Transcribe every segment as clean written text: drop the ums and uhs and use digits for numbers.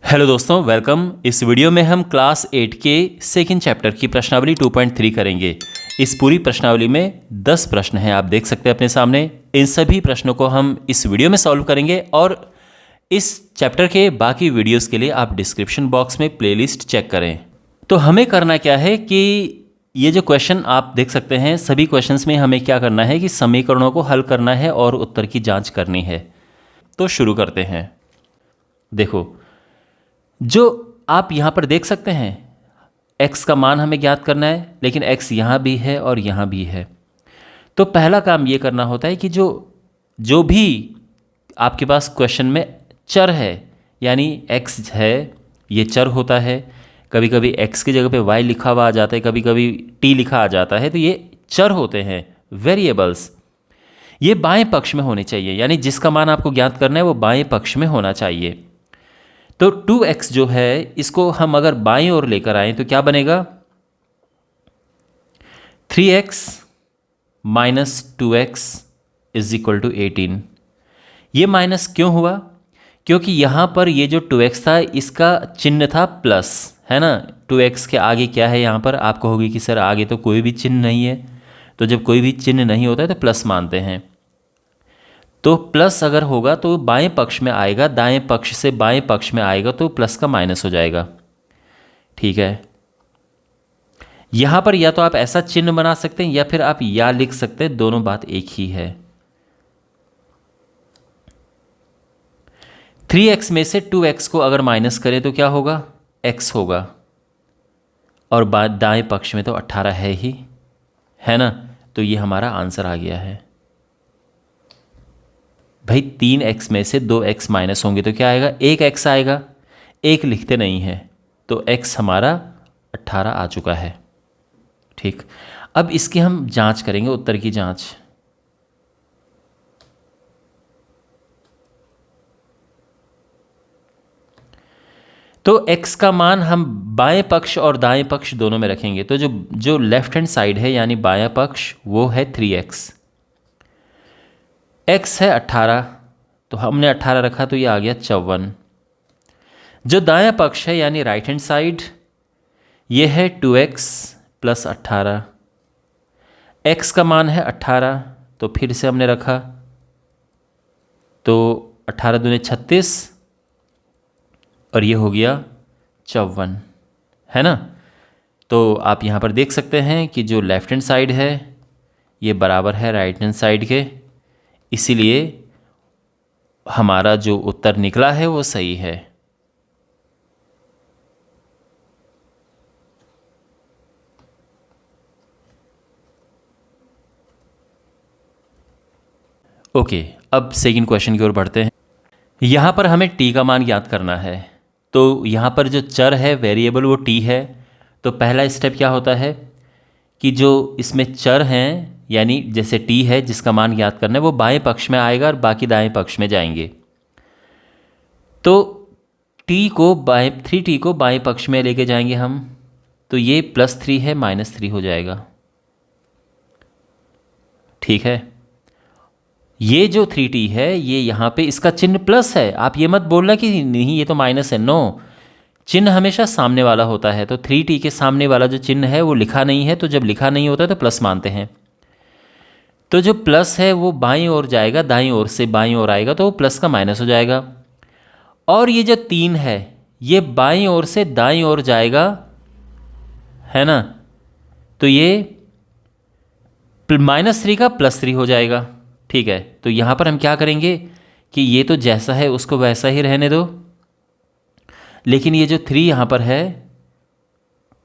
Hello दोस्तों, welcome. इस video में हम क्लास 8 के सेकंड चैप्टर की प्रश्नावली 2.3 करेंगे। इस पूरी प्रश्नावली में 10 प्रश्न हैं, आप देख सकते हैं अपने सामने। इन सभी प्रश्नों को हम इस वीडियो में सॉल्व करेंगे और इस चैप्टर के बाकी वीडियोस के लिए आप डिस्क्रिप्शन बॉक्स में प्लेलिस्ट चेक करें। तो हमें करना क्या है कि ये जो क्वेश्चन आप देख सकते हैं, सभी क्वेश्चंस में हमें क्या करना है कि समीकरणों को हल करना है और उत्तर की जाँच करनी है। तो शुरू करते हैं। देखो, जो आप यहाँ पर देख सकते हैं, x का मान हमें ज्ञात करना है, लेकिन x यहाँ भी है और यहाँ भी है। तो पहला काम ये करना होता है कि जो भी आपके पास क्वेश्चन में चर है, यानी x है, ये चर होता है। कभी कभी x की जगह पे y लिखा हुआ आ जाता है, कभी कभी t लिखा आ जाता है। तो ये चर होते हैं, वेरिएबल्स। ये बाएं पक्ष में होने चाहिए, यानी जिसका मान आपको ज्ञात करना है वो बाएं पक्ष में होना चाहिए। तो 2x जो है, इसको हम अगर बाईं ओर लेकर आएं तो क्या बनेगा? 3x minus 2x is equal to 18। ये माइनस क्यों हुआ? क्योंकि यहाँ पर ये जो 2x था, इसका चिन्ह था प्लस, है ना। 2x के आगे क्या है यहाँ पर? आप कहोगे कि सर आगे तो कोई भी चिन्ह नहीं है। तो जब कोई भी चिन्ह नहीं होता है तो प्लस मानते हैं। तो प्लस अगर होगा तो बाएं पक्ष में आएगा, दाएं पक्ष से बाएं पक्ष में आएगा तो प्लस का माइनस हो जाएगा। ठीक है, यहां पर या तो आप ऐसा चिन्ह बना सकते हैं या फिर आप या लिख सकते हैं, दोनों बात एक ही है। 3x में से 2x को अगर माइनस करें तो क्या होगा? x होगा, और दाएं पक्ष में तो 18 है ही, है ना। तो ये हमारा आंसर आ गया है। भाई 3x में से 2x माइनस होंगे तो क्या आएगा? 1x आएगा। 1 लिखते नहीं है, तो x हमारा 18 आ चुका है। ठीक, अब इसकी हम जांच करेंगे, उत्तर की जांच। तो x का मान हम बाएं पक्ष और दाएं पक्ष दोनों में रखेंगे। तो जो लेफ्ट हैंड साइड है, यानी बायां पक्ष, वो है 3x। x है 18, तो हमने 18 रखा तो ये आ गया 54। जो दायां पक्ष है, यानी राइट हैंड साइड, ये है 2x प्लस 18। x का मान है 18, तो फिर से हमने रखा, तो 18 दूने 36 और ये हो गया 54, है ना। तो आप यहाँ पर देख सकते हैं कि जो लेफ्ट हैंड साइड है ये बराबर है राइट हैंड साइड के, इसीलिए हमारा जो उत्तर निकला है वो सही है। ओके, अब सेकंड क्वेश्चन की ओर बढ़ते हैं। यहाँ पर हमें t का मान ज्ञात करना है। तो यहाँ पर जो चर है, वेरिएबल, वो t है। तो पहला स्टेप क्या होता है कि जो इसमें चर हैं, यानी जैसे t है जिसका मान ज्ञात करना है, वो बाएं पक्ष में आएगा और बाकी दाएं पक्ष में जाएंगे। तो t को 3t को बाएं पक्ष में लेके जाएंगे हम, तो ये +3 है, -3 हो जाएगा। ठीक है, ये जो 3t है, ये यहाँ पे इसका चिन्ह प्लस है। आप ये मत बोलना कि नहीं ये तो माइनस है, नो। चिन्ह हमेशा सामने वाला होता है। तो 3t के सामने वाला जो चिन्ह है वो लिखा नहीं है, तो जब लिखा नहीं होता है तो प्लस मानते हैं। तो जो प्लस है वो बाईं ओर जाएगा, दाईं ओर से बाईं ओर आएगा, तो वो प्लस का माइनस हो जाएगा। और ये जो 3 है, ये बाईं ओर से दाईं ओर जाएगा, है ना। तो ये -3 का +3 हो जाएगा। ठीक है, तो यहाँ पर हम क्या करेंगे कि ये तो जैसा है उसको वैसा ही रहने दो, लेकिन ये जो 3 यहाँ पर है,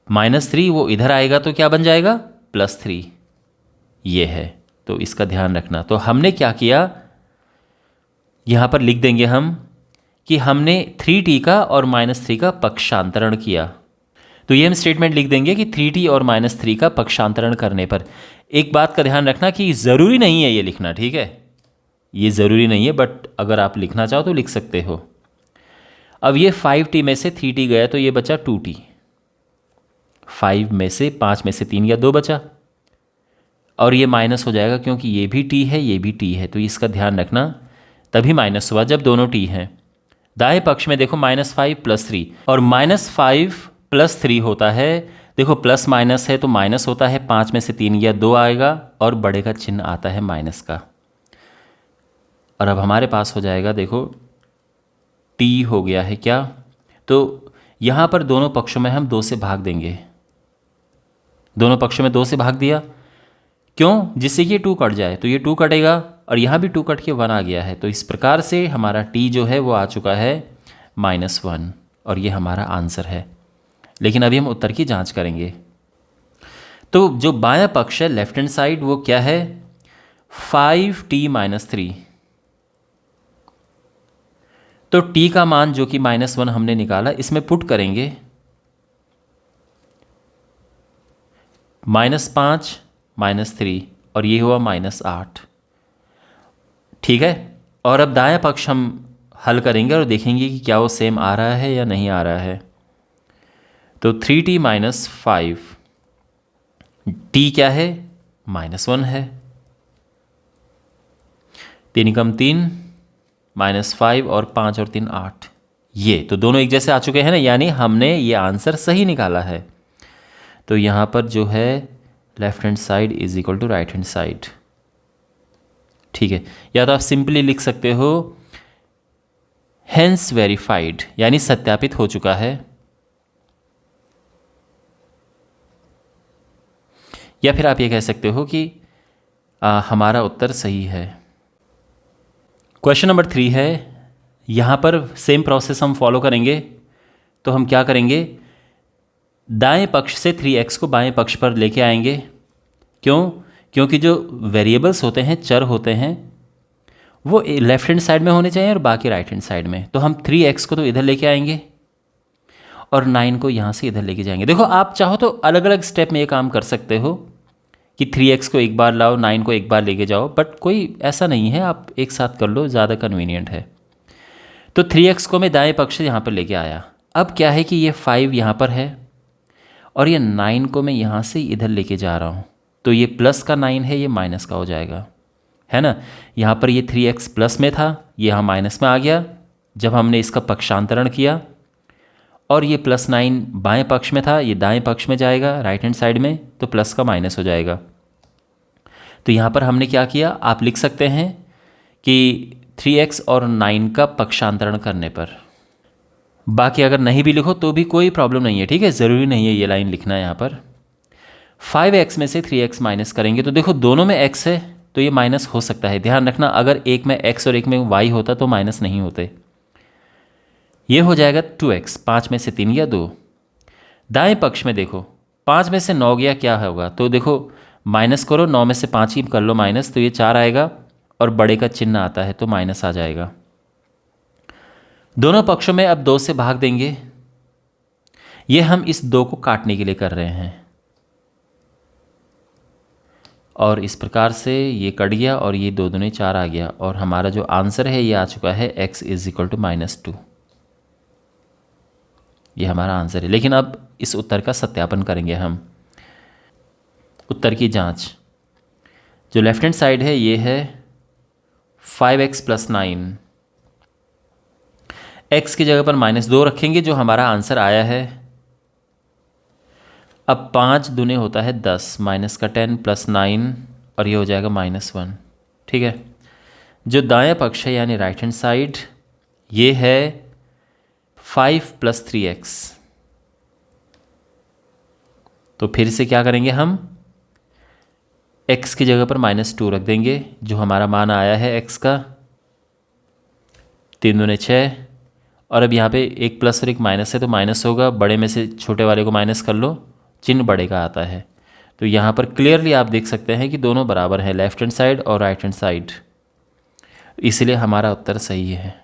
-3, वो इधर आएगा तो क्या बन जाएगा? +3। ये है, तो इसका ध्यान रखना। तो हमने क्या किया, यहाँ पर लिख देंगे हम कि हमने 3t का और -3 का पक्षांतरण किया। तो ये हम स्टेटमेंट लिख देंगे कि 3t और -3 का पक्षांतरण करने पर। एक बात का ध्यान रखना कि ज़रूरी नहीं है ये लिखना, ठीक है, ये ज़रूरी नहीं है, बट अगर आप लिखना चाहो तो लिख सकते हो। अब ये 5t में से 3t गया तो ये बचा 2t। 5 में से 5 में से 3 या 2 बचा, और ये माइनस हो जाएगा क्योंकि ये भी t है, ये भी t है। तो इसका ध्यान रखना, तभी माइनस हुआ जब दोनों t हैं। दाएं पक्ष में देखो -5 + 3 और -5 + 3 होता है, देखो प्लस माइनस है तो माइनस होता है, 5 में से 3 या 2 आएगा और बड़े का चिन्ह आता है माइनस का। और अब हमारे पास हो जाएगा, देखो t हो गया है क्या, तो यहाँ पर दोनों पक्षों में हम 2 से भाग देंगे, दोनों पक्षों में 2 से भाग दिया, क्यों, जिससे ये 2 कट जाए, तो ये 2 कटेगा और यहाँ भी 2 कट के 1 आ गया है। तो इस प्रकार से हमारा t जो है वो आ चुका है -1 और ये हमारा आंसर है। लेकिन अभी हम उत्तर की जांच करेंगे। तो जो बायां पक्ष है, लेफ्ट हैंड साइड, वो क्या है, 5t - 3। तो t का मान जो कि -1 हमने निकाला, इसमें पुट करेंगे, -5 - 3 और ये हुआ -8। ठीक है, और अब दायां पक्ष हम हल करेंगे और देखेंगे कि क्या वो सेम आ रहा है या नहीं आ रहा है। तो 3t - 5, t क्या है, -1 है, 3 कम 3 -5 और 5 और 3 8, ये तो दोनों एक जैसे आ चुके हैं ना, यानी हमने ये आंसर सही निकाला है। तो यहाँ पर जो है left hand side is equal to right hand side. ठीक है, या तो आप सिंपली लिख सकते हो हेंस वेरीफाइड, यानी सत्यापित हो चुका है, या फिर आप ये कह सकते हो कि हमारा उत्तर सही है। क्वेश्चन नंबर 3 है, यहाँ पर सेम प्रोसेस हम फॉलो करेंगे। तो हम क्या करेंगे, दाएं पक्ष से 3x को बाएं पक्ष पर लेके आएंगे। क्यों, क्योंकि जो वेरिएबल्स होते हैं, चर होते हैं, वो लेफ्ट हैंड साइड में होने चाहिए और बाकी राइट हैंड साइड में। तो हम 3x को तो इधर लेके आएंगे और 9 को यहाँ से इधर लेके जाएंगे। देखो, आप चाहो तो अलग अलग स्टेप में ये काम कर सकते हो कि 3x को एक बार लाओ, 9 को एक बार लेके जाओ, बट कोई ऐसा नहीं है, आप एक साथ कर लो, ज़्यादा कन्वीनियंट है। तो 3x को मैं दाएं पक्ष से यहाँ पर लेके आया। अब क्या है कि ये 5 यहाँ पर है और ये 9 को मैं यहाँ से इधर लेके जा रहा हूँ, तो ये प्लस का 9 है, ये माइनस का हो जाएगा, है ना। यहाँ पर ये 3x प्लस में था, ये यहाँ माइनस में आ गया जब हमने इसका पक्षांतरण किया, और ये +9 बाएं पक्ष में था, ये दाएं पक्ष में जाएगा राइट हैंड साइड में, तो प्लस का माइनस हो जाएगा। तो यहाँ पर हमने क्या किया, आप लिख सकते हैं कि 3x और 9 का पक्षांतरण करने पर। बाकी अगर नहीं भी लिखो तो भी कोई प्रॉब्लम नहीं है, ठीक है, ज़रूरी नहीं है ये लाइन लिखना है। यहाँ पर 5x में से 3x माइनस करेंगे, तो देखो दोनों में x है तो ये माइनस हो सकता है। ध्यान रखना, अगर एक में x और एक में y होता तो माइनस नहीं होते। ये हो जाएगा 2x, 5 में से 3 या 2। दाएं पक्ष में देखो, 5 में से 9 गया, क्या होगा, तो देखो माइनस करो, 9 में से 5 ही कर लो माइनस, तो ये 4 आएगा और बड़े का चिन्ह आता है तो माइनस आ जाएगा। दोनों पक्षों में अब 2 से भाग देंगे, ये हम इस 2 को काटने के लिए कर रहे हैं, और इस प्रकार से ये कट गया और ये 2 दूने 4 आ गया, और हमारा जो आंसर है ये आ चुका है x इज इक्वल टू -2। ये हमारा आंसर है। लेकिन अब इस उत्तर का सत्यापन करेंगे हम, उत्तर की जांच। जो लेफ्ट हैंड साइड है ये है 5x + 9, x की जगह पर -2 रखेंगे, जो हमारा आंसर आया है। अब 5 दूने होता है 10, माइनस का 10 + 9 और ये हो जाएगा -1। ठीक है, जो दायां पक्ष है यानी राइट हैंड साइड, ये है 5 + 3x। तो फिर से क्या करेंगे, हम x की जगह पर -2 रख देंगे, जो हमारा मान आया है x का, 3 दूने 6, और अब यहाँ पे एक प्लस और एक माइनस है तो माइनस होगा, बड़े में से छोटे वाले को माइनस कर लो, चिन्ह बड़े का आता है। तो यहाँ पर क्लियरली आप देख सकते हैं कि दोनों बराबर हैं, लेफ्ट हैंड साइड और राइट हैंड साइड, इसलिए हमारा उत्तर सही है।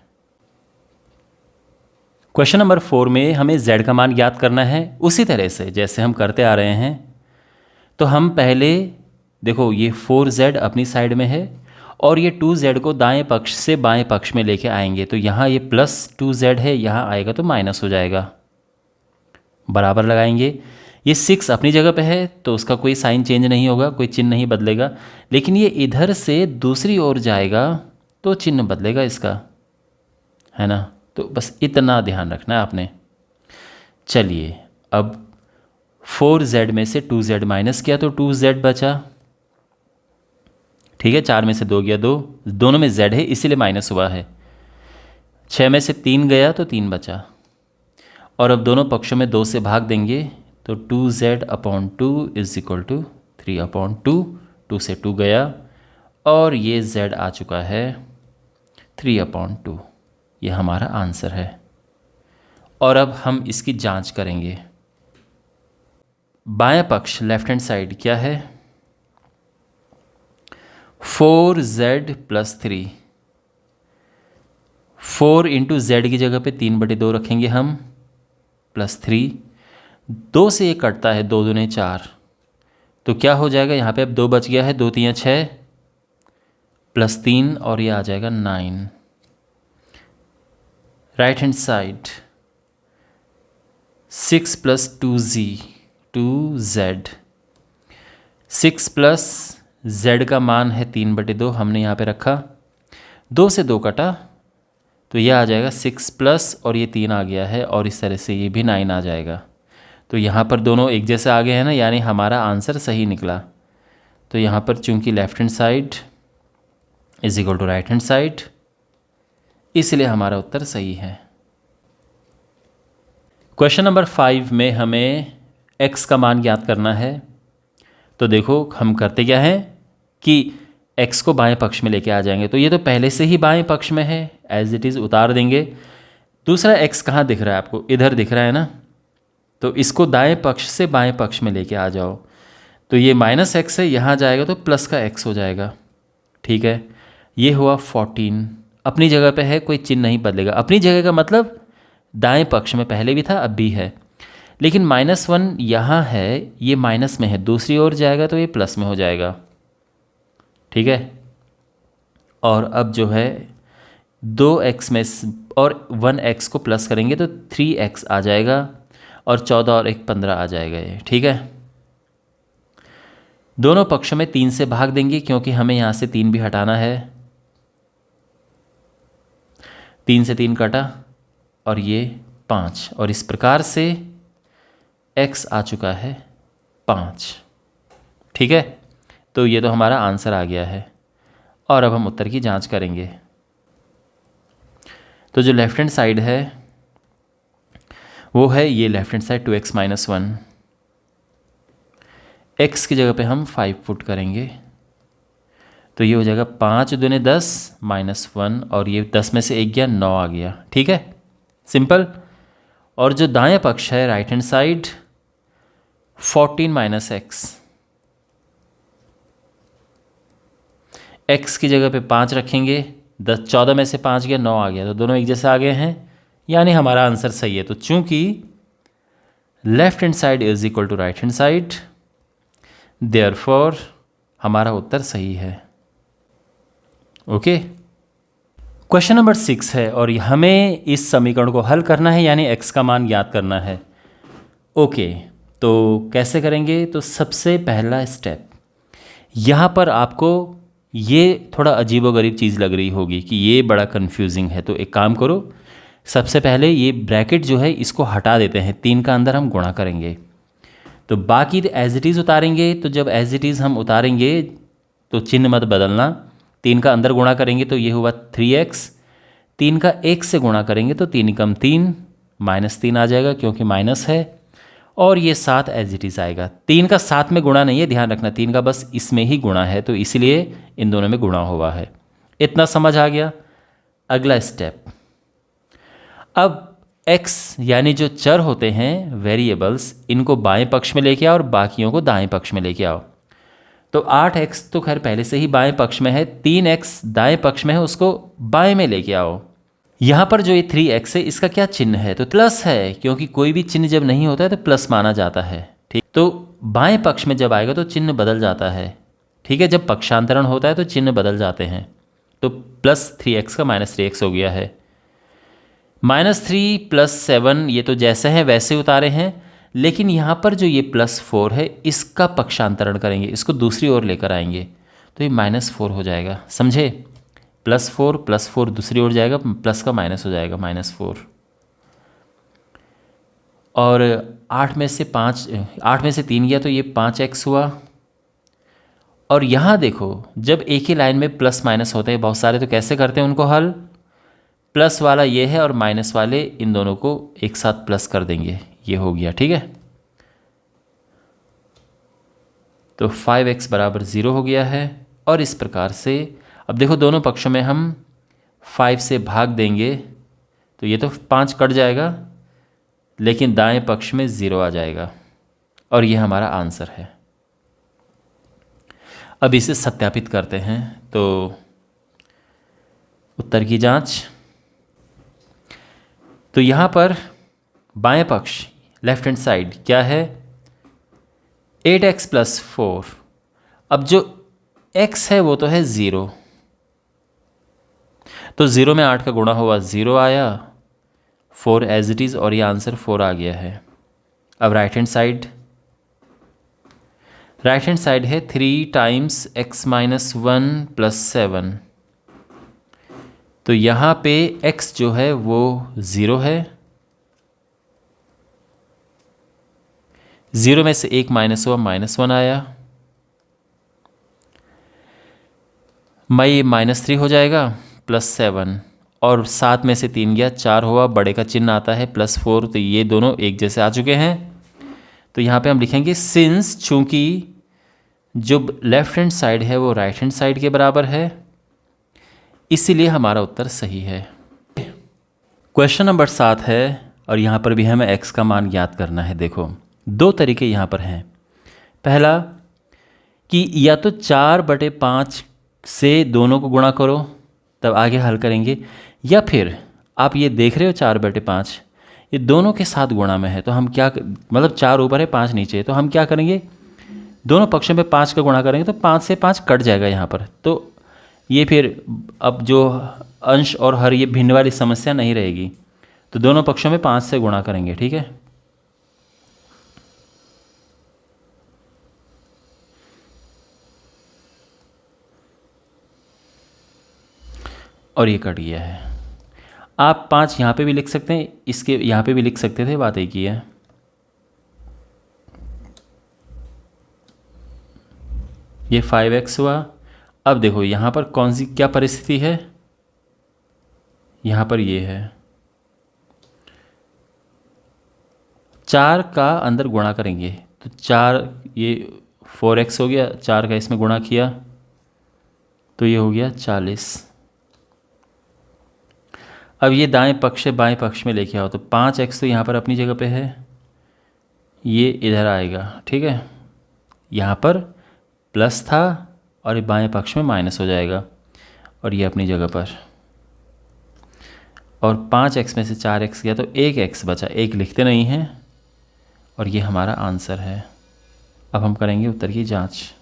क्वेश्चन नंबर 4 में हमें z का मान ज्ञात करना है, उसी तरह से जैसे हम करते आ रहे हैं। तो हम पहले देखो, ये 4z अपनी साइड में है और ये 2z को दाएं पक्ष से बाएं पक्ष में लेके आएंगे, तो यहाँ ये +2z है, यहाँ आएगा तो माइनस हो जाएगा, बराबर लगाएंगे। ये 6 अपनी जगह पे है तो उसका कोई साइन चेंज नहीं होगा, कोई चिन्ह नहीं बदलेगा, लेकिन ये इधर से दूसरी ओर जाएगा तो चिन्ह बदलेगा इसका, है ना। तो बस इतना ध्यान रखना है आपने। चलिए अब 4z में से 2z माइनस किया तो 2z बचा, ठीक है। 4 में से 2 गया 2, दोनों में z है इसीलिए माइनस हुआ है। 6 में से 3 गया तो 3 बचा, और अब दोनों पक्षों में 2 से भाग देंगे तो 2z/2 इज इक्वल टू 3/2। 2 से 2 गया और ये z आ चुका है 3/2। ये हमारा आंसर है। और अब हम इसकी जांच करेंगे। बाएं पक्ष लेफ्ट हैंड साइड क्या है, 4z + 3। 4 इंटू z की जगह पे 3/2 रखेंगे हम, +3। 2 से ये कटता है, 2 दूने 4, तो क्या हो जाएगा यहाँ पे अब 2 बच गया है, 2 3 6 +3 और ये आ जाएगा 9। Right hand side 6 + 2z 2z। 6 plus z का मान है 3/2, हमने यहाँ पे रखा। 2 से 2 कटा तो यह आ जाएगा 6 प्लस और ये 3 आ गया है, और इस तरह से ये भी 9 आ जाएगा। तो यहाँ पर दोनों एक जैसे आ गए हैं ना, यानी हमारा आंसर सही निकला। तो यहाँ पर चूंकि left hand side is equal to right hand side, इसलिए हमारा उत्तर सही है। क्वेश्चन नंबर 5 में हमें x का मान ज्ञात करना है। तो देखो हम करते क्या हैं कि x को बाएं पक्ष में लेके आ जाएंगे। तो ये तो पहले से ही बाएं पक्ष में है, एज इट इज़ उतार देंगे। दूसरा x कहाँ दिख रहा है आपको, इधर दिख रहा है ना, तो इसको दाएं पक्ष से बाएं पक्ष में लेके आ जाओ। तो ये -x है, यहाँ जाएगा तो प्लस का x हो जाएगा, ठीक है। ये हुआ 14, अपनी जगह पे है, कोई चिन्ह नहीं बदलेगा। अपनी जगह का मतलब दाएं पक्ष में पहले भी था, अब भी है। लेकिन -1 यहाँ है, ये माइनस में है, दूसरी ओर जाएगा तो ये प्लस में हो जाएगा, ठीक है। और अब जो है 2x में और 1x को प्लस करेंगे तो 3x आ जाएगा, और 14 और 1 15 आ जाएगा ये, ठीक है। दोनों पक्षों में 3 से भाग देंगे क्योंकि हमें यहाँ से 3 भी हटाना है। 3 से 3 कटा और ये 5, और इस प्रकार से x आ चुका है 5, ठीक है। तो ये तो हमारा आंसर आ गया है। और अब हम उत्तर की जांच करेंगे। तो जो लेफ्ट हैंड साइड है वो है ये left hand side 2x - 1। x की जगह पे हम 5 पुट करेंगे तो ये हो जाएगा 5 दूने 10 -1, और ये 10 में से 1 गया, 9 आ गया, ठीक है, सिंपल। और जो दाएं पक्ष है right hand side 14 - x। x की जगह पे 5 रखेंगे, 14 में से 5 गया, 9 आ गया, तो दोनों एक जैसे आ गए हैं, यानी हमारा आंसर सही है। तो चूंकि left hand side is equal to right hand side, therefore हमारा उत्तर सही है। ओके, क्वेश्चन नंबर 6 है और हमें इस समीकरण को हल करना है, यानी x का मान ज्ञात करना है। ओके, तो कैसे करेंगे? तो सबसे पहला स्टेप, यहाँ पर आपको ये थोड़ा अजीबोगरीब चीज़ लग रही होगी कि ये बड़ा कन्फ्यूजिंग है। तो एक काम करो, सबसे पहले ये ब्रैकेट जो है इसको हटा देते हैं, 3 का अंदर हम गुणा करेंगे, तो बाकी एज इट इज़ उतारेंगे। तो जब एज इट इज़ हम उतारेंगे तो चिन्ह मत बदलना। 3 का अंदर गुणा करेंगे तो ये हुआ 3x, 3 का 1 से गुणा करेंगे तो 3 कम 3 -3 आ जाएगा क्योंकि माइनस है, और ये 7 एज इट इज़ आएगा। 3 का 7 में गुणा नहीं है, ध्यान रखना, 3 का बस इसमें ही गुणा है, तो इसलिए इन दोनों में गुणा हुआ है। इतना समझ आ गया। अगला स्टेप, अब x यानी जो चर होते हैं वेरिएबल्स, इनको बाएं पक्ष में लेके आओ और बाकियों को दाएं पक्ष में लेके आओ। तो 8x तो खैर पहले से ही बाएं पक्ष में है, 3x दाएं पक्ष में है, उसको बाएं में लेके आओ। यहाँ पर जो ये 3x है इसका क्या चिन्ह है? तो प्लस है, क्योंकि कोई भी चिन्ह जब नहीं होता है तो प्लस माना जाता है, ठीक। तो बाएं पक्ष में जब आएगा तो चिन्ह बदल जाता है, ठीक है। जब पक्षांतरण होता है तो चिन्ह बदल जाते हैं। तो +3x का -3x हो गया है। -3 + 7 ये तो जैसे हैं वैसे उतारे हैं, लेकिन यहाँ पर जो ये +4 है इसका पक्षांतरण करेंगे, इसको दूसरी ओर लेकर आएंगे तो ये -4 हो जाएगा, समझे। +4 दूसरी ओर जाएगा, प्लस का माइनस हो जाएगा, -4। और 8 में से 3 गया तो ये 5x हुआ। और यहाँ देखो, जब एक ही लाइन में प्लस माइनस होते हैं बहुत सारे, तो कैसे करते हैं उनको हल? प्लस वाला ये है और माइनस वाले इन दोनों को एक साथ प्लस कर देंगे, ये हो गया, ठीक है। तो 5x बराबर 0 हो गया है। और इस प्रकार से अब देखो, दोनों पक्षों में हम 5 से भाग देंगे तो ये तो 5 कट जाएगा, लेकिन दाएं पक्ष में 0 आ जाएगा, और ये हमारा आंसर है। अब इसे सत्यापित करते हैं। तो उत्तर की जांच। तो यहाँ पर बाएं पक्ष, लेफ्ट हैंड साइड क्या है? 8x + 4। अब जो x है वो तो है 0, तो 0 में 8 का गुणा हुआ, 0 आया, 4 एज इट इज़, और ये आंसर 4 आ गया है। अब राइट हैंड साइड है 3 टाइम्स x - 1 + 7। तो यहाँ पे x जो है वो 0 है, 0 में से 1 माइनस हुआ, -1 आया। ये -3 हो जाएगा, +7, और 7 में से 3 गया, 4 हुआ, बड़े का चिन्ह आता है +4, तो ये दोनों एक जैसे आ चुके हैं। तो यहाँ पे हम लिखेंगे सिंस, चूंकि जो लेफ्ट हैंड साइड है वो राइट हैंड साइड के बराबर है, इसीलिए हमारा उत्तर सही है। क्वेश्चन नंबर 7 है, और यहाँ पर भी हमें x का मान ज्ञात करना है। देखो, 2 तरीके यहाँ पर हैं। पहला कि या तो 4/5 से दोनों को गुणा करो, तब आगे हल करेंगे, या फिर आप ये देख रहे हो 4/5 ये दोनों के साथ गुणा में है, तो हम क्या, मतलब 4 ऊपर है 5 नीचे है, तो हम क्या करेंगे, दोनों पक्षों में 5 का गुणा करेंगे, तो 5 से 5 कट जाएगा यहाँ पर। तो ये फिर अब जो अंश और हर, ये भिन्न वाली समस्या नहीं रहेगी, तो दोनों पक्षों में 5 से गुणा करेंगे, ठीक है। और ये कट गया है। आप 5 यहाँ पे भी लिख सकते हैं, इसके यहाँ पे भी लिख सकते थे, बात एक ही है। ये 5x हुआ। अब देखो यहाँ पर कौन सी क्या परिस्थिति है, यहाँ पर ये है 4 का अंदर गुणा करेंगे, तो 4, ये 4x हो गया, 4 का इसमें गुणा किया तो ये हो गया 40। अब ये दाएं पक्ष से बाएं पक्ष में लेके आओ, तो 5x तो यहाँ पर अपनी जगह पे है, ये इधर आएगा, ठीक है। यहाँ पर प्लस था और ये बाएं पक्ष में माइनस हो जाएगा, और ये अपनी जगह पर। और 5x में से 4x गया तो 1x बचा, 1 लिखते नहीं हैं, और ये हमारा आंसर है। अब हम करेंगे उत्तर की जांच।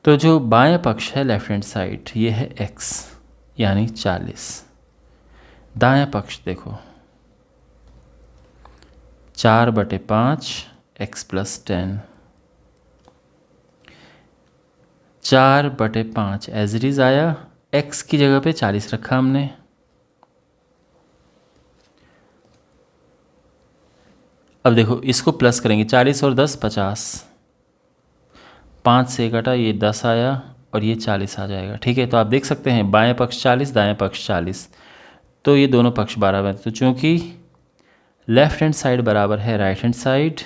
तो जो बाएं पक्ष है लेफ्ट हैंड साइड, ये है x यानी 40। दाएं पक्ष देखो 4/5 x + 10, 4/5 एज इट इज आया, x की जगह पे 40 रखा हमने। अब देखो इसको प्लस करेंगे, 40 और 10 50, 5 से कटा, ये 10 आया और ये 40 आ जाएगा, ठीक है। तो आप देख सकते हैं बाएं पक्ष 40, दाएं पक्ष 40, तो ये दोनों पक्ष बराबर। तो चूँकि लेफ्ट हैंड साइड बराबर है राइट हैंड साइड,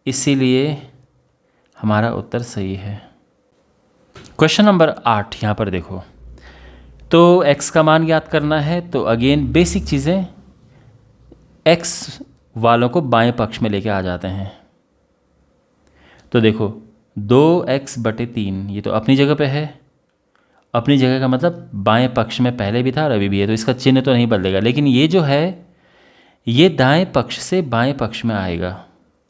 इसीलिए हमारा उत्तर सही है। क्वेश्चन नंबर 8 यहाँ पर देखो, तो x का मान ज्ञात करना है। तो अगेन बेसिक चीज़ें, x वालों को बाएं पक्ष में लेके आ जाते हैं। तो देखो 2x/3 ये तो अपनी जगह पे है, अपनी जगह का मतलब बाएं पक्ष में पहले भी था और अभी भी है, तो इसका चिन्ह तो नहीं बदलेगा। लेकिन ये जो है ये दाएं पक्ष से बाएं पक्ष में आएगा,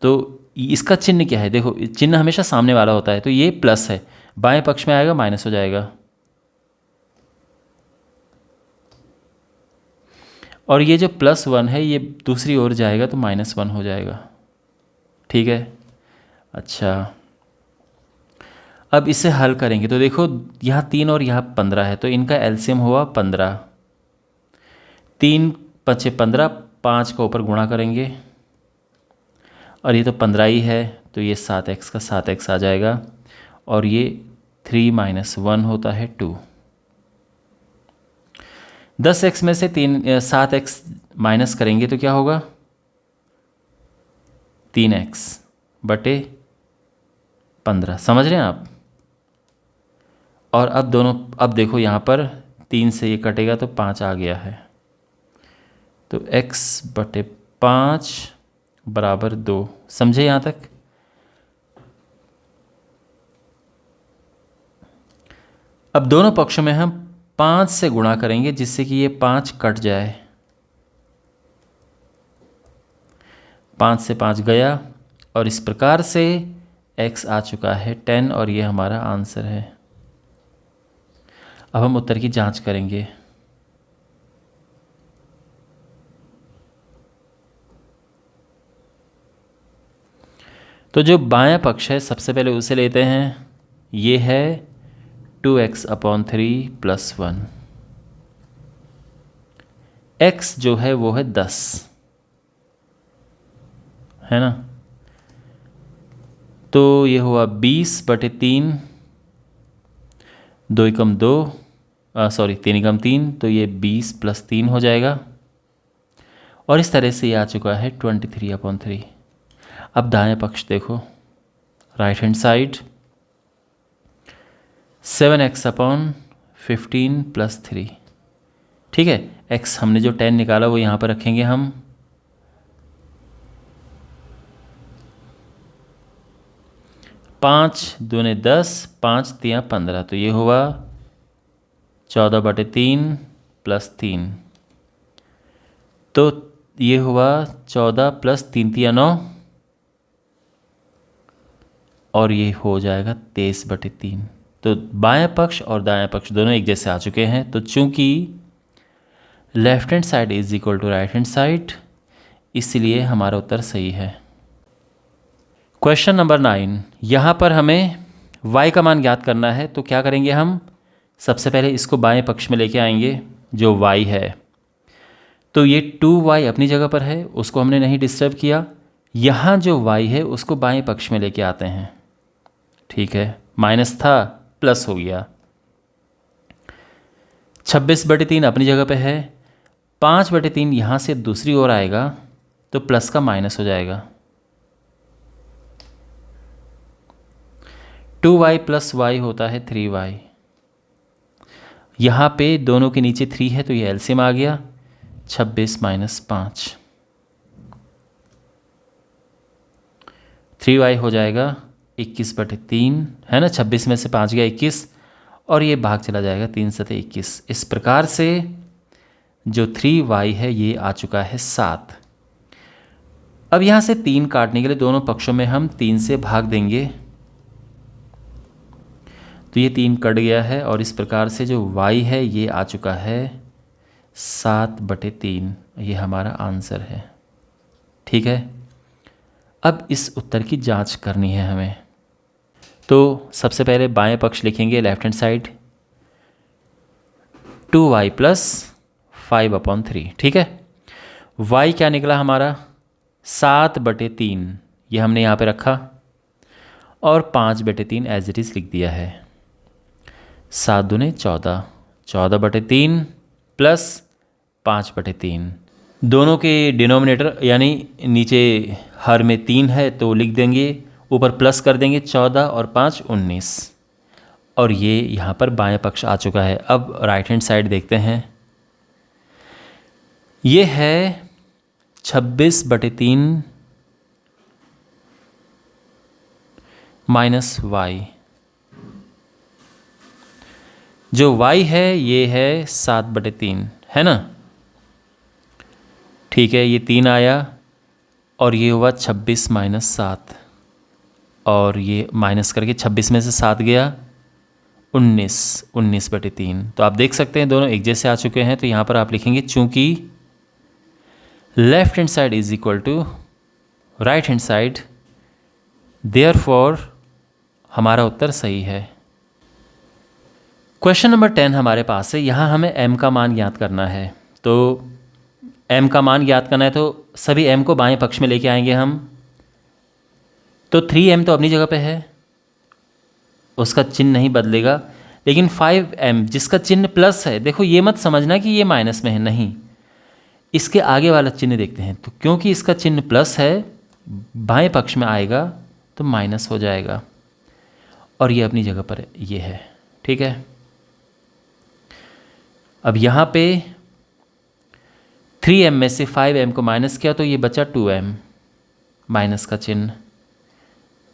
तो इसका चिन्ह क्या है? देखो चिन्ह हमेशा सामने वाला होता है, तो ये प्लस है, बाएं पक्ष में आएगा माइनस हो जाएगा, और ये जो +1 है ये दूसरी ओर जाएगा तो -1 हो जाएगा, ठीक है। अच्छा, अब इसे हल करेंगे तो देखो यहाँ 3 और यहाँ 15 है, तो इनका एलसीएम हुआ 15। 3 5 15, 5 का ऊपर गुणा करेंगे और ये तो 15 ही है, तो ये 7x का 7x आ जाएगा और ये 3 - 1 होता है 2। 10x में से 7x माइनस करेंगे तो क्या होगा 3x बटे 15। समझ रहे हैं आप। और अब देखो यहाँ पर 3 से ये कटेगा तो 5 आ गया है, तो x बटे 5 बराबर 2। समझे यहाँ तक। अब दोनों पक्षों में हम 5 से गुणा करेंगे जिससे कि ये 5 कट जाए। 5 से 5 गया और इस प्रकार से x आ चुका है 10 और ये हमारा आंसर है। अब हम उत्तर की जांच करेंगे। तो जो बायां पक्ष है सबसे पहले उसे लेते हैं। ये है 2x/3 + 1। x जो है वो है 10, है ना। तो ये हुआ 20/3, 2 × 2 सॉरी 3 × 3, तो ये 20 + 3 हो जाएगा और इस तरह से ये आ चुका है 23/3। अब दाएं पक्ष देखो, राइट हैंड साइड 7x/15 + 3। ठीक है, x हमने जो 10 निकाला वो यहाँ पर रखेंगे हम। पाँच 2 ने 10, 5 3 15, तो ये हुआ 14/3 + 3, तो ये हुआ 14 + 3 × 9 और ये हो जाएगा 23/3। तो बाएं पक्ष और दाएं पक्ष दोनों एक जैसे आ चुके हैं। तो चूंकि left hand side is equal to right hand side, इसलिए हमारा उत्तर सही है। क्वेश्चन नंबर 9, यहाँ पर हमें y का मान ज्ञात करना है। तो क्या करेंगे हम, सबसे पहले इसको बाएं पक्ष में लेके आएंगे जो y है। तो ये 2y अपनी जगह पर है, उसको हमने नहीं डिस्टर्ब किया। यहाँ जो y है उसको बाएं पक्ष में लेके आते हैं। ठीक है, माइनस था प्लस हो गया। 26/3 अपनी जगह पे है। 5/3 यहाँ से दूसरी ओर आएगा तो प्लस का माइनस हो जाएगा। 2y + y होता है 3y। यहाँ पे दोनों के नीचे 3 है तो ये एलसीएम आ गया। 26 - 5, 3y हो जाएगा 21/3, है ना। 26 में से 5 गया 21 और ये भाग चला जाएगा, 3 × 7 = 21। इस प्रकार से जो 3y है ये आ चुका है 7। अब यहाँ से 3 काटने के लिए दोनों पक्षों में हम 3 से भाग देंगे, तो ये 3 कट गया है और इस प्रकार से जो y है ये आ चुका है 7/3। ये हमारा आंसर है। ठीक है, अब इस उत्तर की जांच करनी है हमें। तो सबसे पहले बाएं पक्ष लिखेंगे, लेफ्ट हैंड साइड 2y + 5/3। ठीक है, y क्या निकला हमारा 7/3, ये हमने यहाँ पे रखा और 5/3 एज इट इज़ लिख दिया है। 7 दूने 14, 14/3 + 5/3। दोनों के डिनोमिनेटर यानी नीचे हर में 3 है तो लिख देंगे, ऊपर प्लस कर देंगे। 14 और 5 19 और ये यहाँ पर बाएं पक्ष आ चुका है। अब राइट हैंड साइड देखते हैं। ये है 26/3 - y। जो y है ये है 7/3, है ना। ठीक है, ये 3 आया और ये हुआ 26 - 7 और ये माइनस करके 26 में से 7 गया 19, 19/3। तो आप देख सकते हैं दोनों एक जैसे आ चुके हैं। तो यहाँ पर आप लिखेंगे चूंकि left hand side is equal to right hand side, therefore हमारा उत्तर सही है। क्वेश्चन नंबर 10 हमारे पास है। यहाँ हमें m का मान ज्ञात करना है। तो m का मान ज्ञात करना है तो सभी m को बाएं पक्ष में लेके आएंगे हम। तो 3m तो अपनी जगह पे है, उसका चिन्ह नहीं बदलेगा, लेकिन 5m जिसका चिन्ह प्लस है, देखो ये मत समझना कि ये माइनस में है, नहीं, इसके आगे वाला चिन्ह देखते हैं। तो क्योंकि इसका चिन्ह प्लस है, बाएं पक्ष में आएगा तो माइनस हो जाएगा, और ये अपनी जगह पर ये है। ठीक है, अब यहाँ पे 3m में से 5m को माइनस किया तो ये बचा 2m, माइनस का चिन्ह,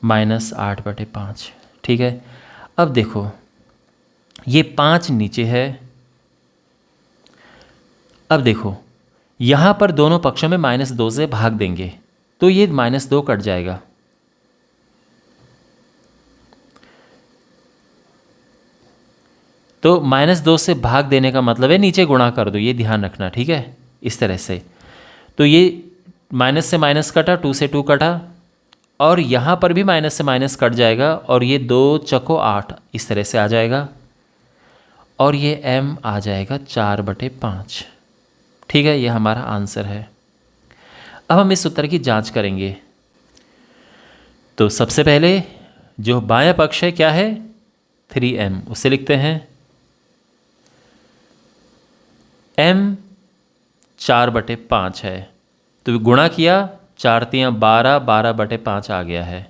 -8/5। ठीक है, अब देखो ये 5 नीचे है। अब देखो यहाँ पर दोनों पक्षों में -2 से भाग देंगे तो ये -2 कट जाएगा। तो -2 से भाग देने का मतलब है नीचे गुणा कर दो, ये ध्यान रखना। ठीक है, इस तरह से। तो ये माइनस से माइनस कटा, 2 से 2 कटा, और यहाँ पर भी माइनस से माइनस कट जाएगा, और ये 2 चको 8 इस तरह से आ जाएगा, और ये m आ जाएगा 4/5। ठीक है, ये हमारा आंसर है। अब हम इस उत्तर की जांच करेंगे। तो सबसे पहले जो बायां पक्ष है क्या है, 3m, उसे लिखते हैं m 4/5 है, तो गुणा किया, 4 × 12, 12/5 आ गया है।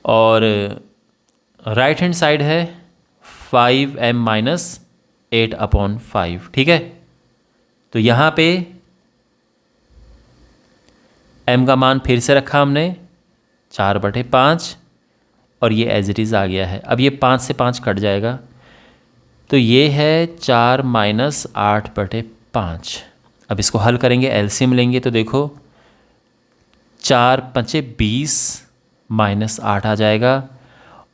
और राइट हैंड साइड है 5m - 8/5। ठीक है, तो यहाँ पे m का मान फिर से रखा हमने 4/5, और ये एज इट इज़ आ गया है। अब ये 5 से 5 कट जाएगा, तो ये है 4 - 8/5। अब इसको हल करेंगे, एलसीएम लेंगे, तो देखो 4 × 5 = 20 -8 आ जाएगा,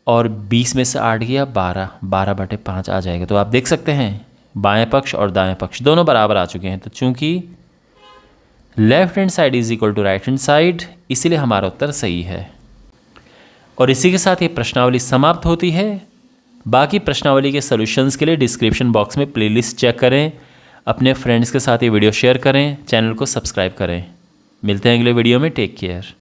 और 20 में से 8 गया 12, 12/5 आ जाएगा। तो आप देख सकते हैं बाएं पक्ष और दाएं पक्ष दोनों बराबर आ चुके हैं। तो चूंकि left hand side is equal to right hand side, इसीलिए हमारा उत्तर सही है। और इसी के साथ ये प्रश्नावली समाप्त होती है। बाकी प्रश्नावली के सॉल्यूशंस के लिए डिस्क्रिप्शन बॉक्स में प्लेलिस्ट चेक करें, अपने फ्रेंड्स के साथ ये वीडियो शेयर करें, चैनल को सब्सक्राइब करें। मिलते हैं अगले वीडियो में। Take care.